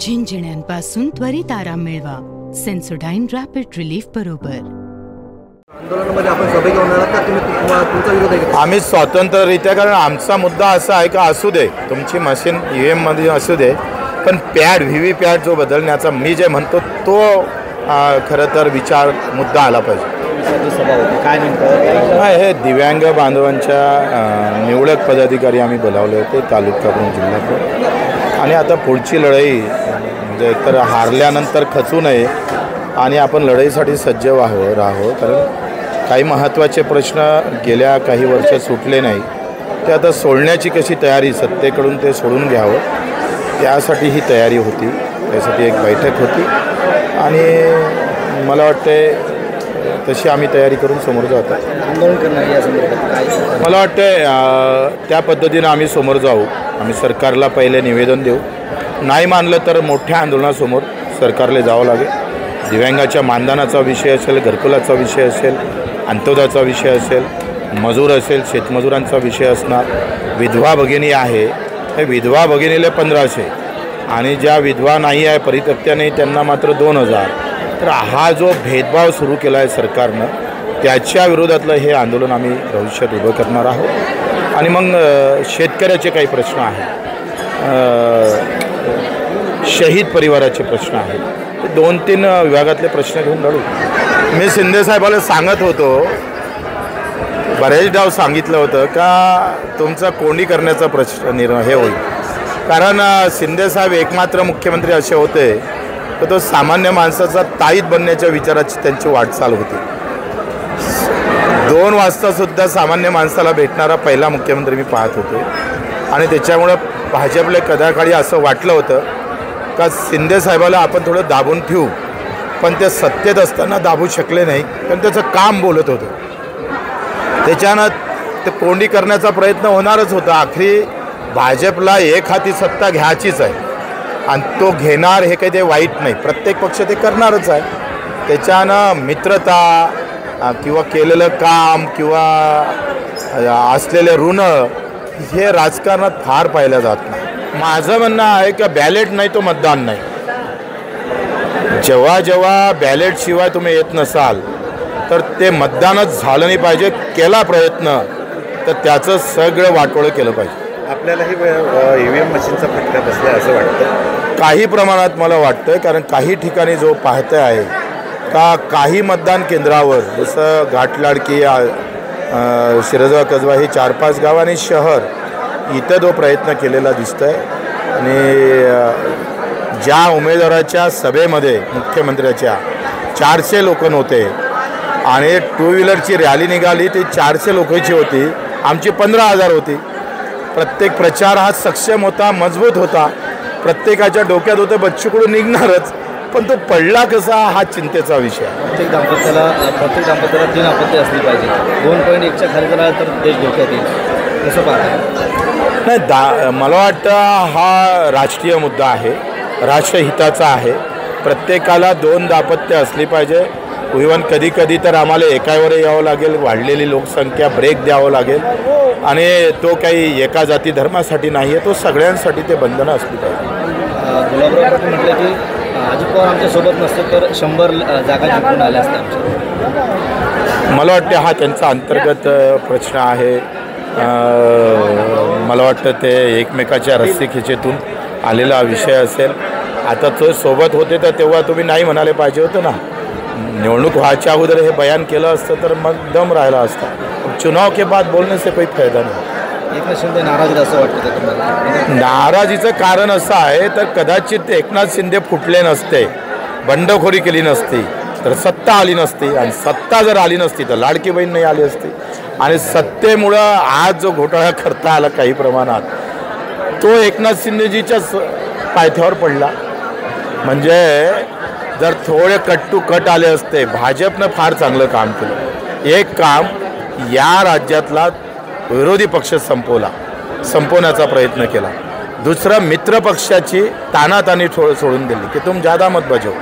झिंझिण्यांपासून त्वरित आराम मिळवा. सेन्सोडाइन रॅपिड रिलीफ बरोबर. आंदोलनामध्ये आपण सहभागी होणार आहात का? तुमचा विरोध आहे? आम्ही स्वतंत्ररित्या, कारण आमचा मुद्दा असा आहे का असू दे तुमची मशीन EVM मध्ये असू दे, पण पॅड VVPॅड जो बदलण्याचा मी जे म्हणतो तो खरं तर मुद्दा आला पाहिजे. काय नेमकं हे दिव्यांग बांधवांच्या निवडक पदाधिकारी आम्ही बोलावले होते तालुक्याकडून जिल्ह्यातून, आणि आता पुढची लढाई म्हणजे एकतर हारल्यानंतर खचू नये आणि आपण लढाईसाठी सज्ज राहावं. कारण काही महत्त्वाचे प्रश्न गेल्या काही वर्ष सुटले नाही, ते आता सोडण्याची कशी तयारी, सत्तेकडून ते सोडून घ्यावं त्यासाठी ही तयारी होती. त्यासाठी एक बैठक होती आणि मला वाटते तशी आम्ही तयारी करून समोर जात आहे. आंदोलन करणार या संदर्भात मला वाटते त्या पद्धतीनं आम्ही समोर जाऊ. आम्ही सरकारला पहिले निवेदन देऊ, नाही मानलं तर मोठ्या आंदोलनासमोर सरकारला जावं लागेल. दिव्यांगाच्या मानधनाचा विषय असेल, घरकुलाचा विषय असेल, अंत्योदयाचा विषय असेल, मजूर असेल, शेतमजुरांचा विषय असणार, विधवा भगिनी आहे, हे विधवा भगिनीला 1500 आणि ज्या विधवा नाही आहे परित्यक्त्या नाही त्यांना मात्र 2000. तर हा जो भेदभाव सुरू केला आहे सरकारनं, त्याच्या विरोधातलं हे आंदोलन आम्ही भविष्यात उभं करणार आहोत. आणि मग शेतकऱ्याचे काही प्रश्न आहेत, शहीद परिवाराचे प्रश्न आहेत, 2-3 विभागातले प्रश्न घेऊन लढू. मी शिंदे साहेबाला सांगत होतो, बरेचदा सांगितलं होतं का तुमचा कोंडी करण्याचा प्रश्न हे होईल. कारण शिंदे साहेब एकमात्र मुख्यमंत्री असे होते तर तो सामान्य माणसाचा ताईत बनण्याच्या विचाराची त्यांची वाटचाल होती. 2 वाजतासुद्धा सामान्य माणसाला भेटणारा पहिला मुख्यमंत्री मी पाहत होतो. आणि त्याच्यामुळं भाजपला कदाकाळी असं वाटलं होतं का शिंदे साहेबाला आपण थोडं दाबून ठेवू, पण ते सत्तेत असताना दाबू शकले नाही, कारण त्याचं काम बोलत होतं. त्याच्यानं ते कोंडी करण्याचा प्रयत्न होणारच होता. आखरी भाजपला एक हाती सत्ता घ्यायचीच आहे आणि तो घेणार, हे काही ते वाईट नाही. प्रत्येक पक्ष ते करणारच आहे. त्याच्यानं मित्रता किंवा केलेलं काम किंवा असलेले ऋण हे राजकारणात फार पाहिलं जात नाही. माझं म्हणणं आहे का बॅलेट नाही तो मतदान नाही. जेव्हा बॅलेटशिवाय तुम्ही येत नसाल तर ते मतदानच झालं नाही पाहिजे. केला प्रयत्न तर त्याचं सगळं वाटोळं केलं पाहिजे. आपल्यालाही EVM मशीनचा फटका बसला असं वाटतं? काही प्रमाणात मला वाटतं, कारण काही ठिकाणी जो पाहते आहे का काही मतदान केंद्रावर जसं घाटलाडकी, शिरजवा, कसबा ही 4-5 गाव आणि शहर इथं जो प्रयत्न केलेला दिसतं आहे. आणि ज्या उमेदवाराच्या सभेमध्ये मुख्यमंत्र्याच्या 400 लोक नव्हते आणि 2 व्हीलरची रॅली निघाली ती 400 लोकांची होती, आमची 15,000 होती. प्रत्येक प्रचार हा सक्षम होता, मजबूत होता. प्रत्येकाच्या डोक्यात होतं बच्चूकडून निघणारच, पण तो पडला कसा हा चिंतेचा विषय. प्रत्येक दाम्पत्याला 3 आपत्ती असली पाहिजे. 2.1च्या खाली जर तर देश धोक्यात येईल, कसं पाहता? नाही, मला वाटतं हा राष्ट्रीय मुद्दा आहे, राष्ट्रहिताचा आहे. प्रत्येकाला 2 दाम्पत्य असली पाहिजे. इव्हन कधी तर आम्हाला एकावर यावं लागेल, वाढलेली लोकसंख्या ब्रेक द्यावं लागेल. आणि तो काही एका जाती धर्मासाठी नाही आहे, तो सगळ्यांसाठी ते बंधनं असली पाहिजे. गुलाबराव म्हटलं की अजित पवार आमच्यासोबत नसते तर 100 जागा जिंकून आल्या असत्या. मला वाटते हा त्यांचा अंतर्गत प्रश्न आहे. मला वाटतं ते एकमेकाच्या रस्सीखिचेतून आलेला विषय असेल. आता तो सोबत होते तर तेव्हा तुम्ही नाही म्हणाले पाहिजे होतं ना. निवडणूक व्हायच्या अगोदर हे बयान केलं असतं तर मग दम राहिला असता. चुनाव के बाद बोलने से कोई फायदा नाही. एकनाथ शिंदे नाराज असं वाटतं का तुम्हाला? नाराजीचं कारण असं आहे तर कदाचित एकनाथ शिंदे फुटले नसते, बंडखोरी केली नसती तर सत्ता आली नसती, आणि सत्ता जर आली नसती तर लाडकी बहीण नाही आली असती. आणि सत्तेमुळं आज जो घोटाळा करता आला काही प्रमाणात तो एकनाथ शिंदेजीच्याच पायथ्यावर पडला. म्हणजे जर थोडे कट टू कट आले असते, भाजपनं फार चांगलं काम केलं. एक काम या राज्यातला विरोधी पक्ष संपवण्याचा प्रयत्न केला. दुसरं मित्र पक्षाची तानातानी सोडून दिली की तुम ज़्यादा मत बजाओ,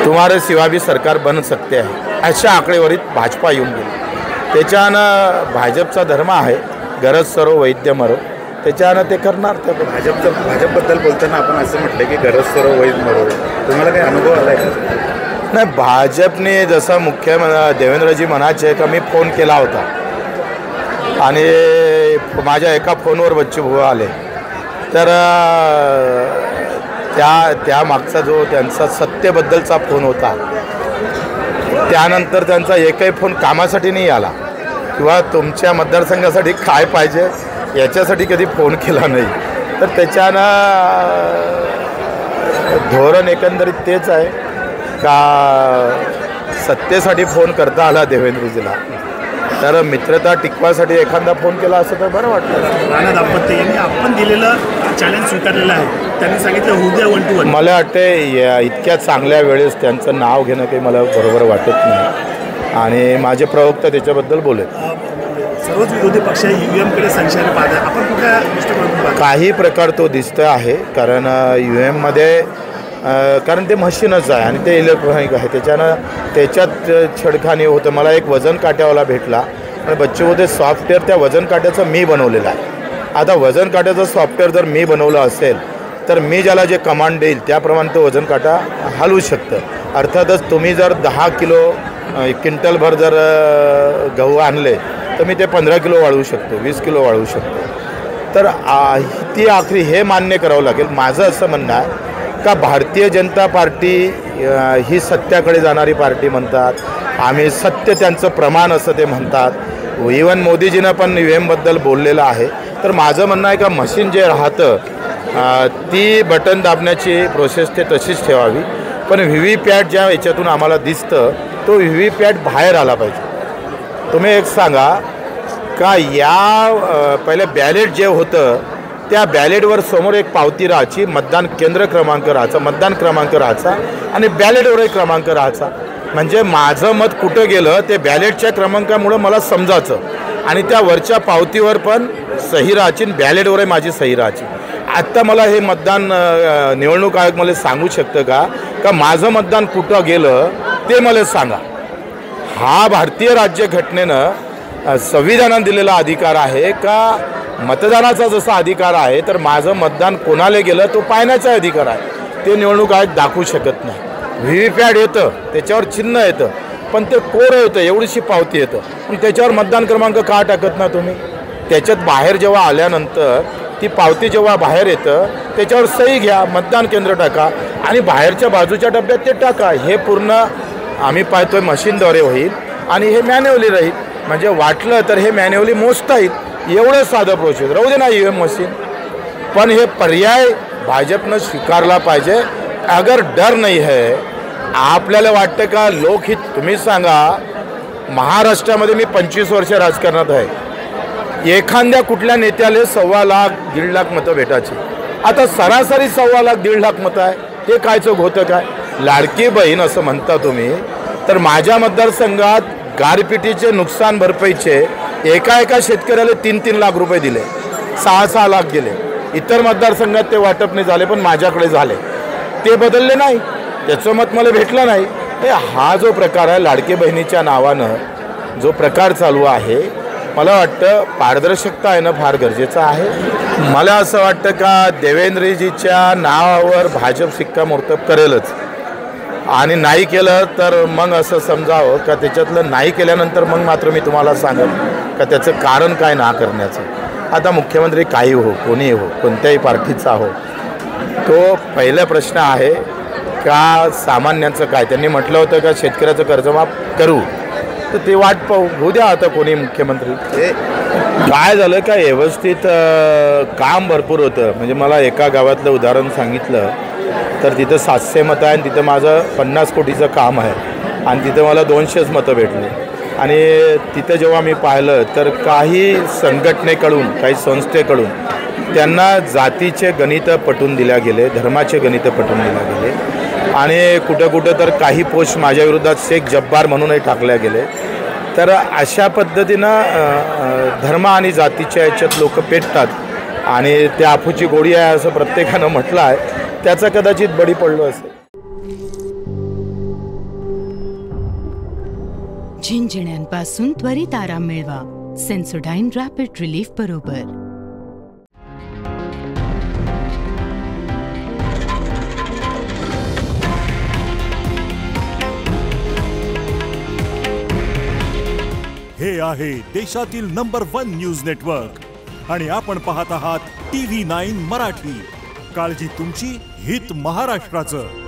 तुम्हारे सिवा भी सरकार बन सकते आहे, अशा आकडेवारीत भाजपा येऊन गेली. त्याच्यानं भाजपचा धर्म आहे गरज सरो वैद्य मरो, त्याच्यानं ते करणार. ते भाजपबद्दल बोलताना आपण असं म्हटलं की गरज सरो वैद्य मरो, तुम्हाला काही अनुभव आला आहे का? नाही, भाजपने जसं देवेंद्रजी म्हणायचे का मी फोन केला होता आणि माझ्या एका फोनवर बच्चूभाऊ आले, तर त्या मागचा जो त्यांचा सत्तेबद्दलचा फोन होता, त्यानंतर त्यांचा एकही फोन कामासाठी नाही आला किंवा तुमच्या मतदारसंघासाठी काय पाहिजे याच्यासाठी कधी फोन केला नाही. तर त्याच्यानं धोरण एकंदरीत तेच आहे का सत्तेसाठी फोन करता आला देवेंद्रजीला, तर मित्रता टिकवासाठी एखादा फोन केला असं तर बरं वाटतं. राणा दाम्पत्य यांनी आपण दिलेलं चॅलेंज स्वीकारलेलं आहे, त्यांनी सांगितलं होऊ द्या 1 to 1. मला वाटते इतक्या चांगल्या वेळेस त्यांचं नाव घेणं काही मला बरोबर वाटत नाही आणि माझे प्रवक्ता त्याच्याबद्दल बोलेत. सर्वच विरोधी पक्ष UM-कडे संशयाने पाहत आहे, आपण कुठल्या दृष्टिकोनातून काही प्रकार तो दिसतो आहे, कारण UM-मध्ये कारण ते मशीनच आहे आणि ते इलेक्ट्रॉनिक आहे, त्याच्यात छडखानी होतं. मला एक वजन काट्यावाला भेटला आणि बच्चूमध्ये सॉफ्टवेअर त्या वजन काट्याचं मी बनवलेलं आहे. आता वजन काट्याचं सॉफ्टवेअर जर मी बनवलं असेल तर मी ज्याला जे कमांड देईल त्याप्रमाणे तो वजन काटा हलवू शकतं. अर्थातच तुम्ही जर 10 किलो क्विंटलभर जर गहू आणले तर मी ते 15 किलो वाढवू शकतो, 20 किलो वाढवू शकतो. तर ती आखरी हे मान्य करावं लागेल. माझं असं म्हणणं आहे का भारतीय जनता पार्टी ही सत्याकडे जाणारी पार्टी म्हणतात, आम्ही सत्य त्यांचं प्रमाण असं ते म्हणतात. इवन मोदीजीनं पण UM-बद्दल बोललेलं आहे. तर माझं म्हणणं आहे का मशीन जे राहतं ती बटन दाबण्याची प्रोसेस ते तशीच ठेवावी, पण VVPAT ज्या याच्यातून आम्हाला दिसतं तो VVPAT बाहेर आला पाहिजे. तुम्ही एक सांगा का पहिले बॅलेट जे होतं त्या बॅलेटवर समोर एक पावती राहायची, मतदान केंद्र क्रमांक राहायचा, मतदान क्रमांक राहायचा आणि बॅलेटवरही क्रमांक राहायचा. म्हणजे माझं मत कुठं गेलं ते बॅलेटच्या क्रमांकामुळं मला समजायचं आणि त्या वरच्या पावतीवर पण सही राहायची आणि बॅलेटवरही माझी सही राहायची. आत्ता मला हे मतदान निवडणूक आयोग मला सांगू शकतं का माझं मतदान कुठं गेलं ते मला सांगा. हा भारतीय राज्यघटनेनं संविधानानं दिलेला अधिकार आहे का मतदानाचा जसा अधिकार आहे तर माझं मतदान कोणाला गेलं तो पाहण्याचा अधिकार आहे. ते निवडणूक आयोग दाखवू शकत नाही. VVPAT येतं, त्याच्यावर चिन्ह येतं, पण ते कोरं येतं, एवढीशी पावती येतं, पण त्याच्यावर मतदान क्रमांक का टाकत ना तुम्ही? त्याच्यात बाहेर जेव्हा आल्यानंतर ती पावती जेव्हा बाहेर येतं त्याच्यावर सही घ्या, मतदान केंद्र टाका आणि बाहेरच्या बाजूच्या डब्यात ते टाका. हे पूर्ण आम्ही पाहतोय मशीनद्वारे होईल आणि हे मॅन्युअली राहील. म्हणजे वाटलं तर हे मॅन्युअली मोजता येईल, एवढं साधं प्रोसेस राहू दे ना UM मशीन. पण हे पर्याय भाजपनं स्वीकारला पाहिजे. अगर डर नाही आहे, आपल्याला वाटतं का लोकहित, तुम्ही सांगा महाराष्ट्रामध्ये मी 25 वर्ष राजकारणात आहे, एखाद्या कुठल्या नेत्याला 1.25 लाख 1.5 लाख मतं भेटायची, आता सरासरी 1.25 लाख 1.5 लाख मतं आहे. हे कायचं होतं काय? लाडकी बहीण असं म्हणता तुम्ही, तर माझ्या मतदारसंघात गारपिटीचे नुकसान भरपाईचे एका शेतकऱ्याला 3-3 लाख रुपये दिले, 6-6 लाख दिले. इतर मतदारसंघात ते वाटप नाही झाले, पण माझ्याकडे झाले. ते बदलले नाही, त्याचं मत मला भेटलं नाही. हा जो प्रकार आहे लाडकी बहिणीच्या नावानं जो प्रकार चालू आहे, मला वाटतं पारदर्शकता येणं फार गरजेचं आहे. मला असं वाटतं का देवेंद्रजीच्या नावावर भाजप शिक्कामोर्तब करेलच आणि नाही केलं तर मग असं समजावं का त्याच्यातलं नाही केल्यानंतर मग मात्र मी तुम्हाला सांगेन का त्याचं कारण काय ना करण्याचं. आता मुख्यमंत्री काही हो, कोणीही हो, कोणत्याही पार्टीचा हो, तो पहिला प्रश्न आहे का सामान्यांचं काय. त्यांनी म्हटलं होतं का शेतकऱ्याचं कर्जमाफ करू, तर ते वाट पाहू, होऊ द्या आता कोणी मुख्यमंत्री. काय झालं का व्यवस्थित काम भरपूर होतं. म्हणजे मला एका गावातलं उदाहरण सांगितलं तर तिथं 700 मतं आहे आणि तिथं माझं 50 कोटीचं काम आहे आणि तिथं मला 200च मतं भेटले. आणि तिथं जेव्हा मी पाहिलं तर काही संघटनेकडून, काही संस्थेकडून त्यांना जातीचे गणितं पटवून दिल्या गेले, धर्माचे गणितं पटवून दिल्या गेले आणि कुठं तर काही पोस्ट माझ्या विरोधात शेख जब्बार म्हणूनही टाकल्या गेले. तर अशा पद्धतीनं धर्म आणि जातीच्या याच्यात लोक पेटतात आणि त्या आफूची गोडी आहे असं प्रत्येकानं म्हटलं आहे, त्याचा कदाचित बळी पडलो असेल. झिंझिण्यांपासून त्वरित आराम मिळवा. सेन्सोडाइन रॅपिड रिलीफ बरोबर. हे आहे देशातील नंबर 1 न्यूज नेटवर्क आणि आपण पाहत आहात TV9 मराठी. काळजी तुमची, हित महाराष्ट्राचं.